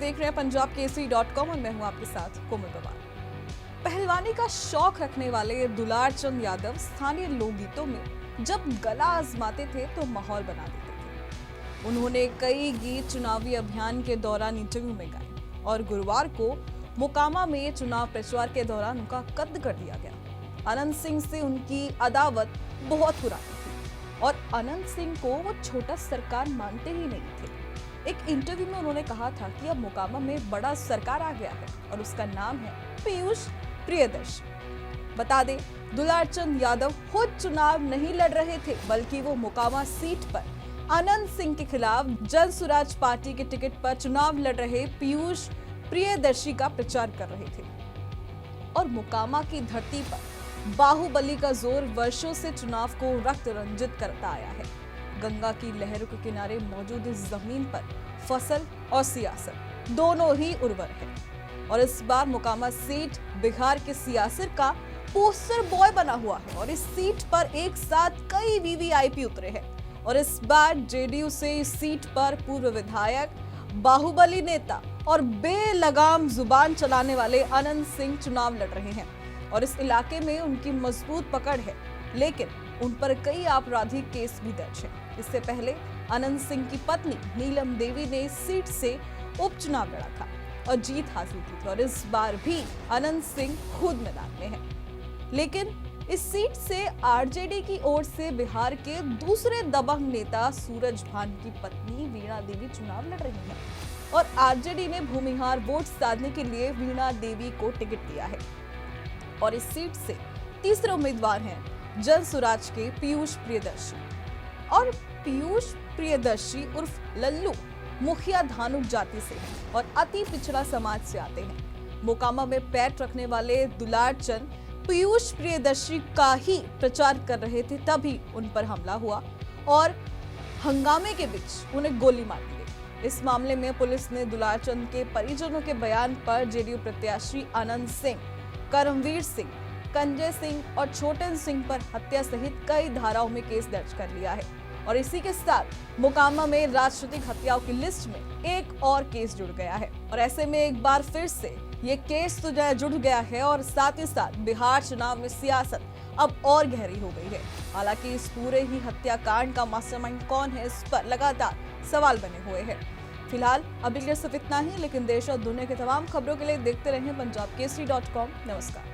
देख रहे हैं punjabkesari.com और मैं हूं आपके साथ कोमल पवार। पहलवानी का शौक रखने वाले दुलार चंद यादव स्थानीय लोकगीतों में जब गला आजमाते थे तो माहौल बना देते थे। उन्होंने कई गीत चुनावी अभियान के दौरान इंटरव्यू में गाए और गुरुवार को मोकामा में चुनाव प्रचार के दौरान उनका कत्ल कर दिया गया। अनंत सिंह से उनकी अदावत बहुत पुरानी थी और अनंत सिंह को वो छोटा सरकार मानते ही नहीं थे। एक इंटरव्यू में उन्होंने कहा था कि अब मोकामा में बड़ा सरकार आ गया है और उसका नाम है पीयूष प्रियदर्शी। बता दें, दुलार चंद यादव खुद चुनाव नहीं लड़ रहे थे, बल्कि वो मोकामा सीट पर अनंत सिंह के खिलाफ जन स्वराज पार्टी के टिकट पर चुनाव लड़ रहे पीयूष प्रियदर्शी का प्रचार कर रहे थे। और मोकामा की धरती पर बाहुबली का जोर वर्षों से चुनाव को रक्त रंजित करता आया है। गंगा की लहरों के किनारे मौजूद इस जमीन पर फसल और सियासत दोनों ही उर्वर है और इस बार मोकामा सीट बिहार के सियासत का पोस्टर बॉय बना हुआ है और इस सीट पर एक साथ कई वीवीआईपी उतरे हैं। और इस बार जेडीयू से इस सीट पर पूर्व विधायक, बाहुबली नेता और बेलगाम जुबान चलाने वाले अनंत सिंह चुनाव लड़ रहे हैं और इस इलाके में उनकी मजबूत पकड़ है, लेकिन उन पर कई आपराधिक केस भी दर्ज है। इससे पहले अनंत सिंह की पत्नी नीलम देवी ने इस सीट से उपचुनाव लड़ा था और जीत हासिल की थी और इस बार भी अनंत सिंह खुद मैदान में है। लेकिन इस सीट से आरजेडी की ओर से बिहार के दूसरे दबंग नेता सूरज भान की पत्नी वीणा देवी चुनाव लड़ रही हैं और आरजेडी ने भूमिहार वोट साधने के लिए वीणा देवी को टिकट दिया है। और इस सीट से तीसरे उम्मीदवार हैं जन स्वराज के पीयूष प्रियदर्शी। और पीयूष प्रियदर्शी उर्फ लल्लू मुखिया धानुक जाति से हैं और अति पिछड़ा समाज से आते हैं। मोकामा में पैर रखने वाले दुलार चंद पीयूष प्रियदर्शी का ही प्रचार कर रहे थे, तभी उन पर हमला हुआ और हंगामे के बीच उन्हें गोली मार दी गई। इस मामले में पुलिस ने दुलार चंद के परिजनों के बयान पर जेडीयू प्रत्याशी अनंत सिंह, करमवीर सिंह, कंजय सिंह और छोटन सिंह पर हत्या सहित कई धाराओं में केस दर्ज कर लिया है। और इसी के साथ मोकामा में राजनीतिक हत्याओं की लिस्ट में एक और केस जुड़ गया है और ऐसे में एक बार फिर से ये केस तो जुड़ गया है और साथ ही साथ बिहार चुनाव में सियासत अब और गहरी हो गई है। हालांकि इस पूरे ही हत्याकांड का मास्टरमाइंड कौन है, इस पर लगातार सवाल बने हुए हैं। फिलहाल अभी के लिए सिर्फ इतना ही, लेकिन देश और दुनिया की तमाम खबरों के लिए देखते रहें punjabkesari.com। नमस्कार।